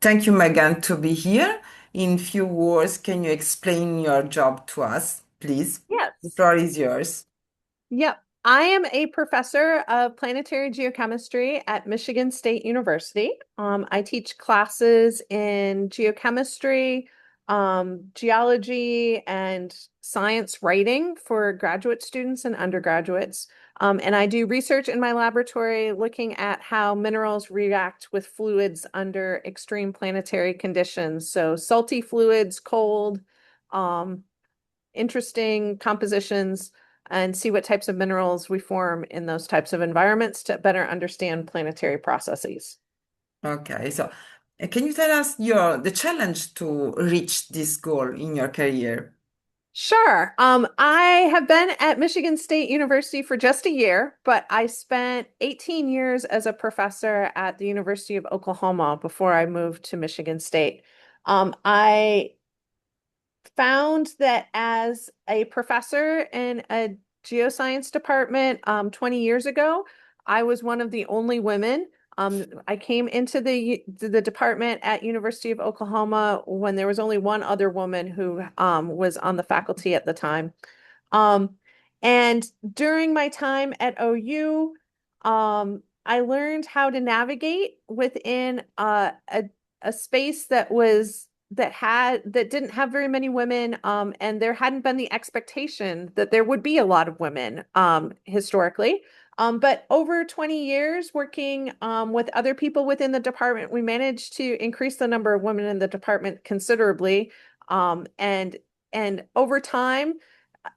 Thank you, Megan, to be here. In few words, can you explain your job to us, please? The Yes. floor is yours. Yep. I am a professor of planetary geochemistry at Michigan State University. I teach classes in geochemistry, geology, and science writing for graduate students and undergraduates. And I do research in my laboratory looking at how minerals react with fluids under extreme planetary conditions. So salty fluids, cold, um, interesting compositions and see what types of minerals we form in those types of environments to better understand planetary processes. Okay, so can you tell us the challenge to reach this goal in your career? Sure. I have been at Michigan State University for just a year, but I spent 18 years as a professor at the University of Oklahoma before I moved to Michigan State. I found that as a professor in a geoscience department 20 years ago, I was one of the only women. I came into the department at University of Oklahoma when there was only one other woman who was on the faculty at the time. Um, and during my time at OU, I learned how to navigate within a space that didn't have very many women, and there hadn't been the expectation that there would be a lot of women historically. But over 20 years working with other people within the department, we managed to increase the number of women in the department considerably. Um, and and over time,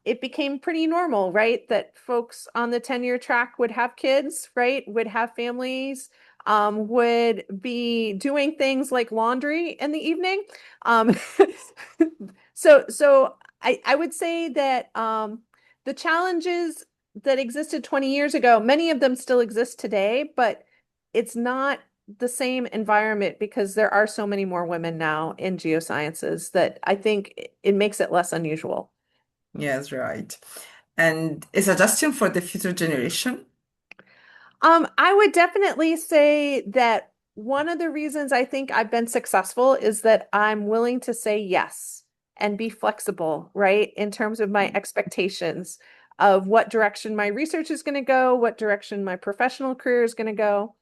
it became pretty normal, right? That folks on the tenure track would have kids, right? Would have families, would be doing things like laundry in the evening. Um, so I would say that the challenges that existed 20 years ago, many of them still exist today, but it's not the same environment because there are so many more women now in geosciences that I think it makes it less unusual. Yes, right. And a suggestion for the future generation? I would definitely say that one of the reasons I think I've been successful is that I'm willing to say yes and be flexible, right? In terms of my expectations of what direction my research is going to go, what direction my professional career is going to go,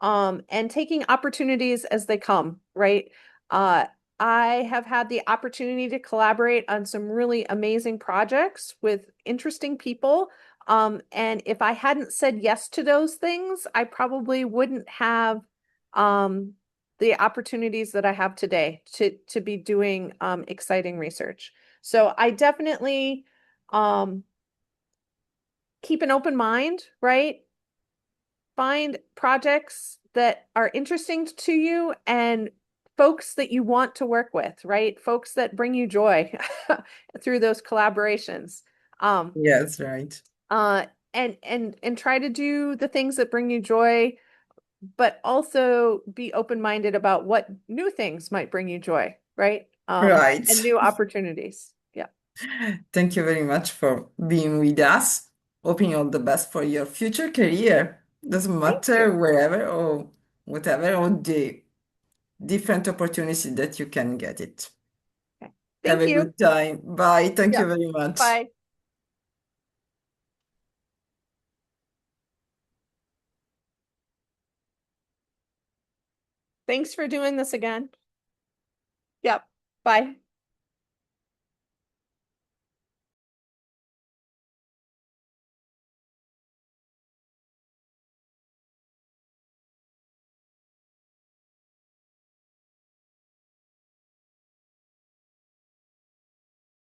and taking opportunities as they come, right? Uh, I have had the opportunity to collaborate on some really amazing projects with interesting people, and if I hadn't said yes to those things, I probably wouldn't have um, the opportunities that I have today to be doing exciting research. So I definitely um, keep an open mind, right? Find projects that are interesting to you and folks that you want to work with, right? Folks that bring you joy through those collaborations. Um, Yes, right. uh, and try to do the things that bring you joy, but also be open-minded about what new things might bring you joy, right? Right. And new opportunities. Yeah. Thank you very much for being with us. Hoping all the best for your future career. Doesn't Thank you. matter wherever or whatever, or the different opportunities that you can get it. Okay. Have Thank a you. good time. Bye. Thank Yeah. you very much. Bye. Thanks for doing this again. Yep. Bye.